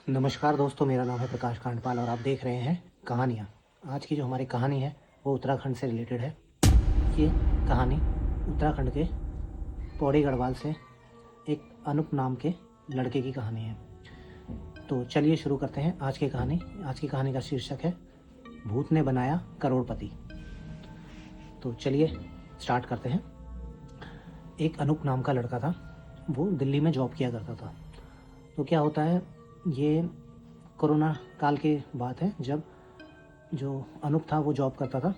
नमस्कार दोस्तों, मेरा नाम है प्रकाश कांडपाल और आप देख रहे हैं कहानियाँ। आज की जो हमारी कहानी है वो उत्तराखंड से रिलेटेड है। ये कहानी उत्तराखंड के पौड़ी गढ़वाल से एक अनूप नाम के लड़के की कहानी है। तो चलिए शुरू करते हैं आज की कहानी। आज की कहानी का शीर्षक है भूत ने बनाया करोड़पति। तो चलिए स्टार्ट करते हैं। एक अनूप नाम का लड़का था। वो दिल्ली में जॉब किया करता था। तो क्या होता है, ये कोरोना काल की बात है, जब जो अनूप था वो जॉब करता था।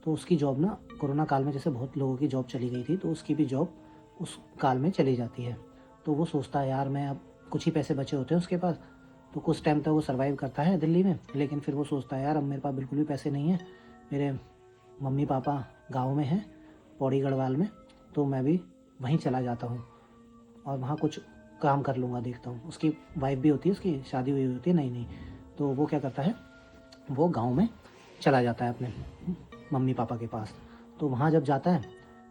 तो उसकी जॉब ना कोरोना काल में, जैसे बहुत लोगों की जॉब चली गई थी, तो उसकी भी जॉब उस काल में चली जाती है। तो वो सोचता है यार, मैं अब कुछ ही पैसे बचे होते हैं उसके पास, तो कुछ टाइम तक वो सर्वाइव करता है दिल्ली में। लेकिन फिर वो सोचता है यार, अब मेरे पास बिल्कुल भी पैसे नहीं है। मेरे मम्मी पापा गाँव में हैं, पौड़ी गढ़वाल में, तो मैं भी वहीं चला जाता हूँ और वहाँ कुछ काम कर लूँगा, देखता हूँ। उसकी वाइफ भी होती है, उसकी शादी हुई होती है नई नई। तो वो क्या करता है, वो गांव में चला जाता है अपने मम्मी पापा के पास। तो वहाँ जब जाता है,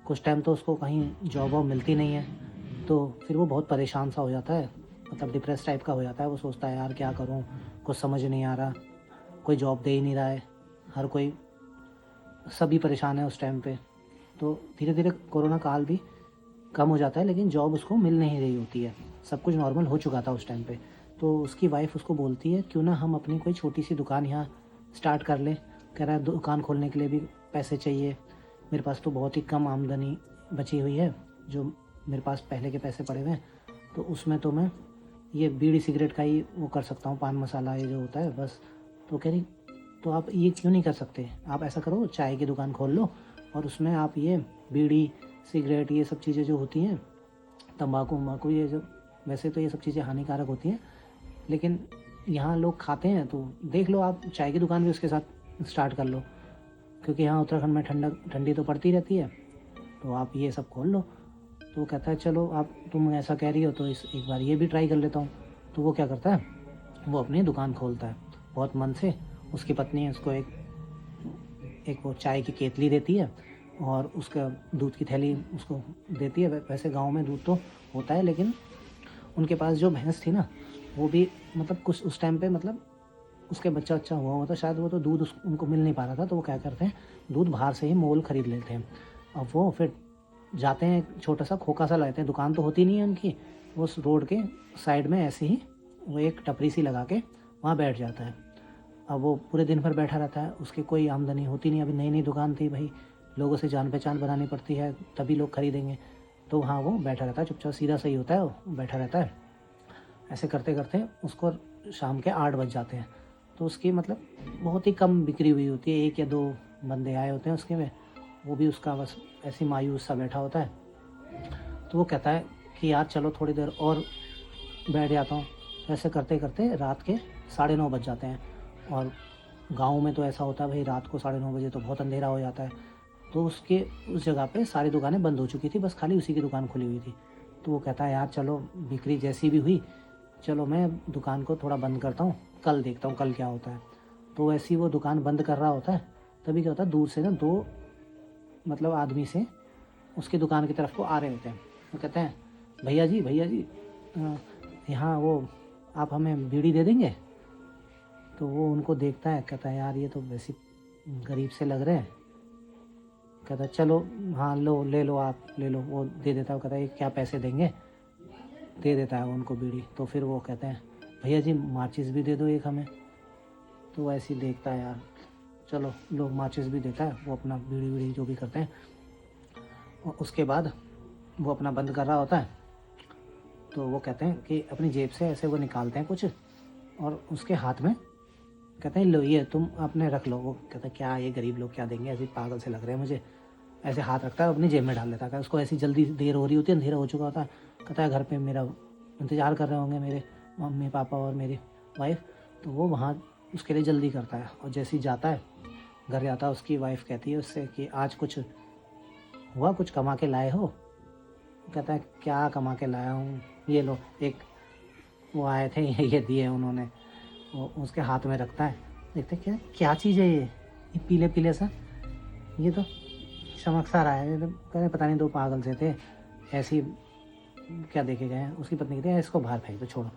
कुछ टाइम तो उसको कहीं जॉब वॉब मिलती नहीं है। तो फिर वो बहुत परेशान सा हो जाता है, मतलब डिप्रेस टाइप का हो जाता है। वो सोचता है यार क्या करूँ, कुछ समझ नहीं आ रहा, कोई जॉब दे ही नहीं रहा है, हर कोई, सभी परेशान है उस टाइम पे। तो धीरे धीरे कोरोना काल भी कम हो जाता है, लेकिन जॉब उसको मिल नहीं रही होती है। सब कुछ नॉर्मल हो चुका था उस टाइम पे। तो उसकी वाइफ उसको बोलती है क्यों ना हम अपनी कोई छोटी सी दुकान यहाँ स्टार्ट कर लें। कह रहा है दुकान खोलने के लिए भी पैसे चाहिए, मेरे पास तो बहुत ही कम आमदनी बची हुई है, जो मेरे पास पहले के पैसे पड़े हुए हैं, तो उसमें तो मैं ये बीड़ी सिगरेट का ही वो कर सकता हूँ, पान मसाला ये जो होता है बस। तो कह रही तो आप ये क्यों नहीं कर सकते, आप ऐसा करो चाय की दुकान खोल लो और उसमें आप ये बीड़ी सिगरेट ये सब चीज़ें जो होती हैं, तंबाकू वम्बाकू, ये जो, वैसे तो ये सब चीज़ें हानिकारक होती हैं, लेकिन यहाँ लोग खाते हैं, तो देख लो आप चाय की दुकान भी उसके साथ स्टार्ट कर लो, क्योंकि यहाँ उत्तराखंड में ठंडी तो पड़ती रहती है, तो आप ये सब खोल लो। तो वो कहता है चलो आप, तुम ऐसा कह रही हो तो इस एक बार ये भी ट्राई कर लेता हूँ। तो वो क्या करता है, वो अपनी दुकान खोलता है बहुत मन से। उसकी पत्नी उसको एक वो चाय की केतली देती है और उसका दूध की थैली उसको देती है। वैसे गांव में दूध तो होता है, लेकिन उनके पास जो भैंस थी ना, वो भी मतलब कुछ उस टाइम पे, मतलब उसके बच्चा हुआ था शायद, वो तो दूध उनको मिल नहीं पा रहा था। तो वो क्या करते हैं, दूध बाहर से ही मोल खरीद लेते हैं। अब वो फिर जाते हैं, छोटा सा खोखा सा लाते हैं, दुकान तो होती नहीं है उनकी, वो उस रोड के साइड में ऐसे ही वो एक टपरी सी लगा के वहाँ बैठ जाता है। अब वो पूरे दिन भर बैठा रहता है, उसकी कोई आमदनी होती नहीं, अभी नई नई दुकान थी भाई, लोगों से जान पहचान बनानी पड़ती है तभी लोग खरीदेंगे। तो वहाँ वो बैठा रहता है चुपचाप, सीधा सही होता है, वो बैठा रहता है। ऐसे करते करते उसको शाम के 8 बज जाते हैं। तो उसकी मतलब बहुत ही कम बिक्री हुई होती है, एक या दो बंदे आए होते हैं उसके में, वो भी उसका बस ऐसे मायूस सा बैठा होता है। तो वो कहता है कि यार चलो थोड़ी देर और बैठ जाता हूँ। तो ऐसे करते करते रात के 9:30 बज जाते हैं। और गाँव में तो ऐसा होता है भाई, रात को 9:30 बजे तो बहुत अंधेरा हो जाता है। तो उसके उस जगह पे सारी दुकानें बंद हो चुकी थी, बस खाली उसी की दुकान खुली हुई थी। तो वो कहता है यार चलो बिक्री जैसी भी हुई, चलो मैं दुकान को थोड़ा बंद करता हूँ, कल देखता हूँ कल क्या होता है। तो ऐसी वो दुकान बंद कर रहा होता है, तभी क्या होता है, दूर से ना दो मतलब आदमी से उसकी दुकान की तरफ को आ रहे होते हैं। वो कहते हैं भैया जी यहाँ वो आप हमें बीड़ी दे देंगे। तो वो उनको देखता है, कहता है यार ये तो वैसे गरीब से लग रहे हैं। कहता है चलो हाँ लो, ले लो आप ले लो। वो दे देता है, वो कहता है क्या पैसे देंगे, दे देता है वो उनको बीड़ी। तो फिर वो कहते हैं भैया जी माचिस भी दे दो एक हमें। तो वो ऐसे ही देखता है यार, चलो लोग माचिस भी देता है, वो अपना बीड़ी बीड़ी जो भी करते हैं। और उसके बाद वो अपना बंद कर रहा होता है। तो वो कहते हैं कि अपनी जेब से ऐसे वो निकालते हैं कुछ और उसके हाथ में कहते हैं लो ये तुम अपने रख लो। वो कहता है क्या ये गरीब लोग क्या देंगे, ऐसे पागल से लग रहे हैं मुझे। ऐसे हाथ रखता है, अपनी जेब में डाल लेता है। उसको ऐसी जल्दी देर हो रही होती है, अंधेरा हो चुका होता है। कहता है घर पे मेरा इंतज़ार कर रहे होंगे मेरे मम्मी पापा और मेरी वाइफ। तो वो वहाँ उसके लिए जल्दी करता है और जैसे ही जाता है, घर जाता है, उसकी वाइफ कहती है उससे कि आज कुछ हुआ, कुछ कमा के लाए हो। कहता है क्या कमा के लाया हूँ, ये लो एक वो आए थे ये दिए उन्होंने। वो उसके हाथ में रखता है, देखते क्या क्या चीज़ है ये पीले पीले सा, ये तो चमक सा रहा है। ये तो कह रहे पता नहीं दो पागल से थे, ऐसी क्या देखे गए हैं। उसकी पत्नी कहती है इसको बाहर फेंक दो, छोड़ो।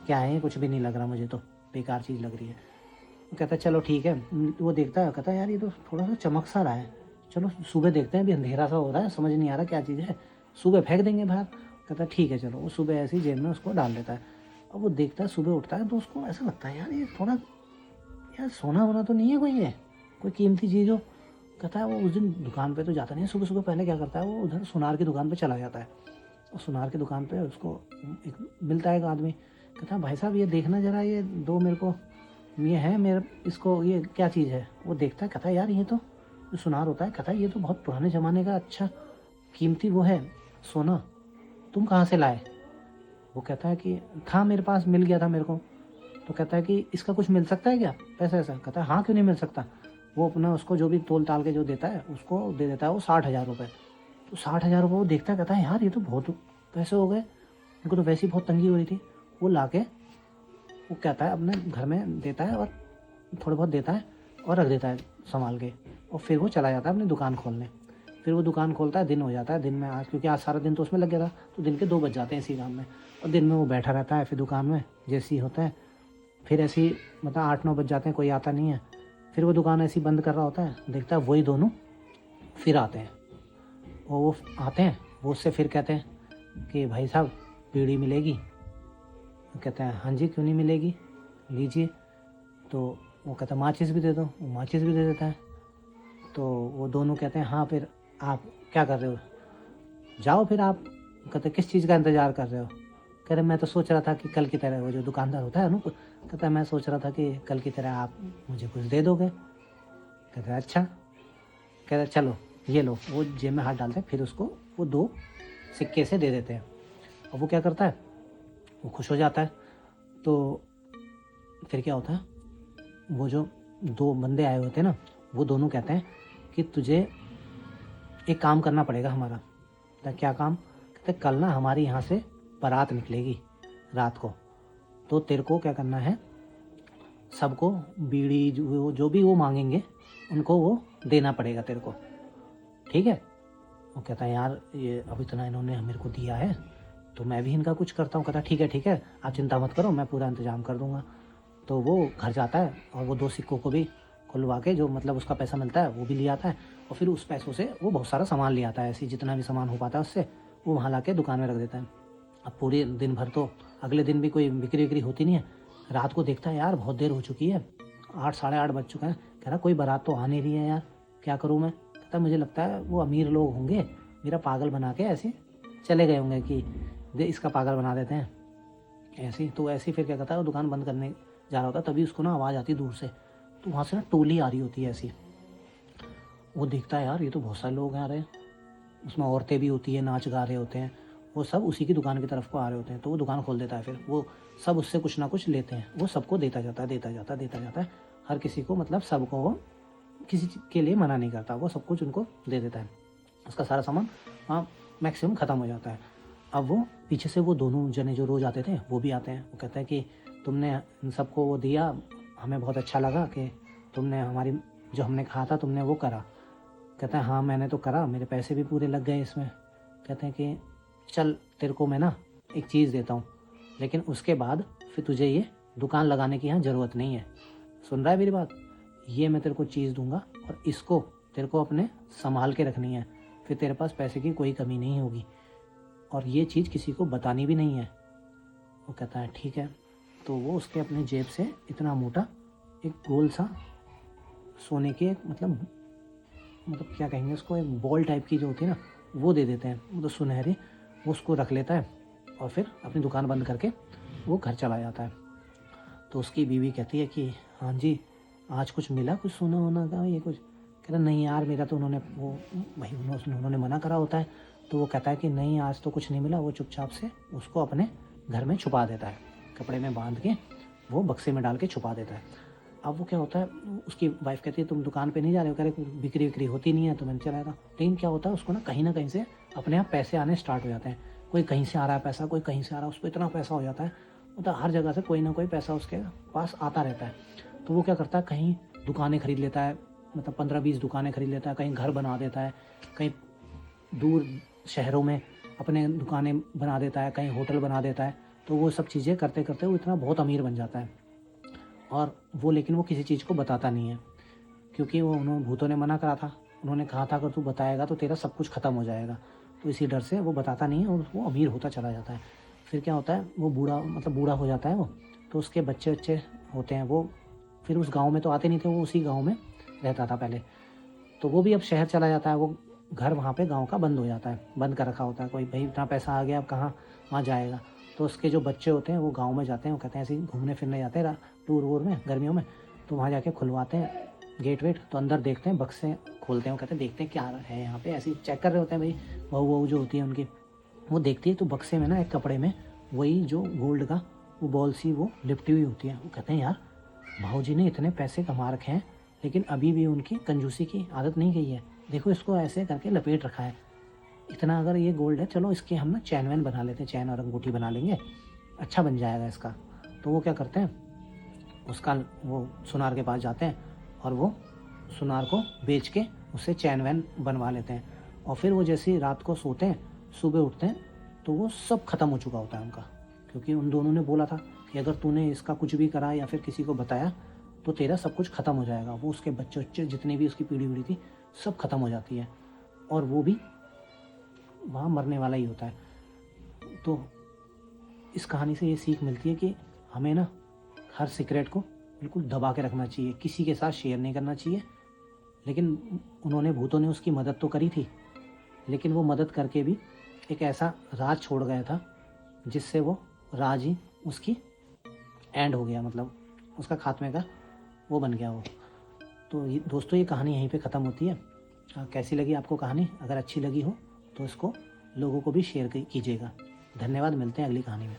क्या है, कुछ भी नहीं लग रहा मुझे, तो बेकार चीज़ लग रही है। वो कहता है चलो ठीक है। वो देखता है, कहता है यार ये तो थोड़ा सा चमक सा रहा है, चलो सुबह देखते हैं, अभी अंधेरा सा हो रहा है, समझ नहीं आ रहा क्या चीज़ है, सुबह फेंक देंगे बाहर। कहता है ठीक है चलो। वो सुबह ऐसी जेब में उसको डाल देता है। अब वो देखता है, सुबह उठता है तो उसको ऐसा लगता है यार ये थोड़ा, यार सोना वोना तो नहीं है कोई, ये कोई कीमती चीज़ हो। कहता है वो उस दिन दुकान पे तो जाता नहीं है, सुबह सुबह पहले क्या करता है, वो उधर सुनार की दुकान पे चला जाता है। और सुनार की दुकान पे उसको एक मिलता है एक आदमी। कहता है भाई साहब ये देखना ज़रा, ये दो मेरे को, ये है मेरे, इसको ये क्या चीज़ है। वो देखता है, कहता है यार ये तो जो सुनार होता है, कहता है ये तो बहुत पुराने ज़माने का अच्छा कीमती वो है सोना, तुम कहाँ से लाए। वो कहता है कि था मेरे पास, मिल गया था मेरे को। तो कहता है कि इसका कुछ मिल सकता है क्या, पैसा ऐसा। कहता है हाँ क्यों नहीं मिल सकता। वो अपना उसको जो भी तोल ताल के जो देता है उसको दे देता है वो 60,000 रुपये। तो 60,000 रुपये वो देखता है, कहता है यार ये तो बहुत पैसे हो गए, उनको तो वैसे ही बहुत तंगी हो रही थी। वो ला के वो कहता है अपने घर में देता है और थोड़े बहुत देता है और रख देता है संभाल के। और फिर वो चला जाता है अपनी दुकान खोलने। फिर वो दुकान खोलता है, दिन हो जाता है। दिन में आज, क्योंकि आज सारा दिन तो उसमें लग गया था, तो दिन के 2 बज जाते हैं इसी काम में। और दिन में वो बैठा रहता है फिर दुकान में, जैसे ही होता है फिर ऐसे ही मतलब 8-9 बज जाते हैं, कोई आता नहीं है। फिर वो दुकान ऐसी बंद कर रहा होता है, देखता है वही दोनों फिर आते हैं। और वो आते हैं, वो उससे फिर कहते हैं कि भाई साहब बीड़ी मिलेगी। वो कहते हैं हाँ जी क्यों नहीं मिलेगी, लीजिए। तो वो कहता है माचिस भी दे दो, वो माचिस भी दे देता है। तो वो दोनों कहते हैं हाँ फिर आप क्या कर रहे हो, जाओ फिर आप। कहते किस चीज़ का इंतज़ार कर रहे हो। कह रहे मैं तो सोच रहा था कि कल की तरह, वो जो दुकानदार होता है अनूप, कहता है मैं सोच रहा था कि कल की तरह आप मुझे कुछ दे दोगे। कहते हैं अच्छा। कहते हैं चलो ये लो। वो जेब में हाथ डालते हैं, फिर उसको वो 2 सिक्के से दे देते हैं। और वो क्या करता है, वो खुश हो जाता है। तो फिर क्या होता है, वो जो 2 बंदे आए होते हैं ना, वो दोनों कहते हैं कि तुझे एक काम करना पड़ेगा हमारा। कहता है क्या काम। कहते कल ना हमारे यहाँ से बारात निकलेगी रात को, तो तेरे को क्या करना है, सबको बीड़ी जो भी वो मांगेंगे उनको वो देना पड़ेगा तेरे को, ठीक है। वो कहता है यार ये अब इतना इन्होंने मेरे को दिया है तो मैं भी इनका कुछ करता हूँ। कहता ठीक है आप चिंता मत करो, मैं पूरा इंतजाम कर दूंगा। तो वो घर जाता है और वो 2 सिक्कों को भी खुलवा के, जो मतलब उसका पैसा मिलता है वो भी ले आता है। और फिर उस पैसों से वो बहुत सारा सामान ले आता है, ऐसे जितना भी सामान हो पाता है उससे वो वहाँ ला के दुकान में रख देता है। अब पूरे दिन भर तो अगले दिन भी कोई बिक्री विक्री होती नहीं है। रात को देखता है यार बहुत देर हो चुकी है, 8 साढ़े 8 बज चुका है। कह रहा कोई बारात तो आ नहीं रही है यार, क्या करूँ मैं। कहता मुझे लगता है वो अमीर लोग होंगे, मेरा पागल बना के ऐसे चले गए होंगे कि दे इसका पागल बना देते हैं ऐसे। तो ऐसे फिर क्या करता है, वो दुकान बंद करने जा रहा होता है, तभी उसको ना आवाज़ आती है दूर से। तो वहाँ से ना टोली आ रही होती है ऐसी। वो देखता है यार ये तो बहुत सारे लोग आ रहे हैं, उसमें औरतें भी होती है, नाच गा रहे होते हैं, वो सब उसी की दुकान की तरफ को आ रहे होते हैं। तो वो दुकान खोल देता है, फिर वो सब उससे कुछ ना कुछ लेते हैं, वो सबको देता जाता है, हर किसी को, मतलब सबको वो किसी के लिए मना नहीं करता, वो सब कुछ उनको दे देता है। उसका सारा सामान वहाँ मैक्सिमम ख़त्म हो जाता है। अब वो पीछे से वो दोनों जने जो रोज़ आते थे वो भी आते हैं। वो कहते हैं कि तुमने इन सबको वो दिया, हमें बहुत अच्छा लगा कि तुमने हमारी जो हमने कहा था तुमने वो करा। कहता है हाँ मैंने तो करा, मेरे पैसे भी पूरे लग गए इसमें। कहते हैं कि चल तेरे को मैं ना एक चीज़ देता हूँ, लेकिन उसके बाद फिर तुझे ये दुकान लगाने की यहाँ ज़रूरत नहीं है। सुन रहा है मेरी बात, ये मैं तेरे को चीज़ दूंगा और इसको तेरे को अपने संभाल के रखनी है, फिर तेरे पास पैसे की कोई कमी नहीं होगी, और ये चीज़ किसी को बतानी भी नहीं है। वो कहता है ठीक है। तो वो उसके अपने जेब से इतना मोटा एक गोल सा सोने के, मतलब क्या कहेंगे उसको, एक बॉल टाइप की जो होती है ना, वो दे देते हैं, मतलब सुनहरी। वो उसको रख लेता है और फिर अपनी दुकान बंद करके वो घर चला जाता है। तो उसकी बीवी कहती है कि हाँ जी आज कुछ मिला, कुछ सोना वोना का, ये कुछ। कह रहा नहीं यार मेरा तो उन्होंने वो भाई उन्होंने मना करा होता है। तो वो कहता है कि नहीं आज तो कुछ नहीं मिला। वो चुपचाप से उसको अपने घर में छुपा देता है, कपड़े में बांध के वो बक्से में डाल के छुपा देता है। अब वो क्या होता है, उसकी वाइफ कहती है तुम दुकान पे नहीं जा रहे हो। कह रहे बिक्री विक्री होती नहीं है तो मैंने चला था। लेकिन क्या होता है उसको ना कहीं से अपने आप पैसे आने स्टार्ट हो जाते हैं। कोई कहीं से आ रहा है पैसा, कोई कहीं से आ रहा है, उसको इतना पैसा हो जाता है, मतलब हर जगह से कोई ना कोई पैसा उसके पास आता रहता है। तो वो क्या करता है, कहीं दुकानें खरीद लेता है, मतलब 15-20 दुकानें खरीद लेता है, कहीं घर बना देता है, कहीं दूर शहरों में अपने दुकानें बना देता है, कहीं होटल बना देता है। तो वो सब चीज़ें करते करते वो इतना बहुत अमीर बन जाता है। और वो लेकिन वो किसी चीज़ को बताता नहीं है, क्योंकि वो भूतों ने मना करा था। उन्होंने कहा था अगर तू बताएगा तो तेरा सब कुछ ख़त्म हो जाएगा। तो इसी डर से वो बताता नहीं है और वो अमीर होता चला जाता है। फिर क्या होता है, वो बूढ़ा हो जाता है वो। तो उसके बच्चे होते हैं, वो फिर उस गाँव में तो आते नहीं थे, वो उसी गाँव में रहता था पहले। तो वो भी अब शहर चला जाता है। वो घर वहाँ पे गाँव का बंद हो जाता है, बंद कर रखा होता है। कोई भाई इतना पैसा आ गया, अब कहाँ वहाँ जाएगा। तो उसके जो बच्चे होते हैं वो गाँव में जाते हैं, वो कहते हैं ऐसे ही घूमने फिरने जाते हैं टूर वूर में गर्मियों में। तो वहाँ जाके खुलवाते हैं गेट वेट, तो अंदर देखते हैं, बक्से खोलते हैं, वो कहते हैं देखते हैं क्या है यहाँ पे। ऐसे ही चेक कर रहे होते हैं भाई, बहू जो होती है उनकी, वो देखती है तो बक्से में ना एक कपड़े में वही जो गोल्ड का वो बॉल सी वो लिपटी हुई होती है। वो कहते हैं यार भाऊजी ने इतने पैसे कमा रखे हैं लेकिन अभी भी उनकी कंजूसी की आदत नहीं गई है। देखो इसको ऐसे करके लपेट रखा है, इतना अगर ये गोल्ड है, चलो इसके हम ना चैन वैन बना लेते हैं, चैन और अंगूठी बना लेंगे, अच्छा बन जाएगा इसका। तो वो क्या करते हैं, उसका वो सुनार के पास जाते हैं और वो सुनार को बेच के उससे चैन वैन बनवा लेते हैं। और फिर वो जैसे ही रात को सोते हैं, सुबह उठते हैं तो वो सब खत्म हो चुका होता है उनका, क्योंकि उन दोनों ने बोला था कि अगर तूने इसका कुछ भी करा या फिर किसी को बताया तो तेरा सब कुछ ख़त्म हो जाएगा। वो उसके बच्चे जितने भी उसकी पीढ़ी थी सब खत्म हो जाती है और वो भी वहाँ मरने वाला ही होता है। तो इस कहानी से ये सीख मिलती है कि हमें ना हर सीक्रेट को बिल्कुल दबा के रखना चाहिए, किसी के साथ शेयर नहीं करना चाहिए। लेकिन भूतों ने उसकी मदद तो करी थी, लेकिन वो मदद करके भी एक ऐसा राज छोड़ गया था जिससे वो राज ही उसकी एंड हो गया, मतलब उसका खात्मे का वो बन गया वो। तो दोस्तों ये कहानी यहीं पे ख़त्म होती है। कैसी लगी आपको कहानी? अगर अच्छी लगी हो तो इसको लोगों को भी शेयर कीजिएगा। धन्यवाद, मिलते हैं अगली कहानी में।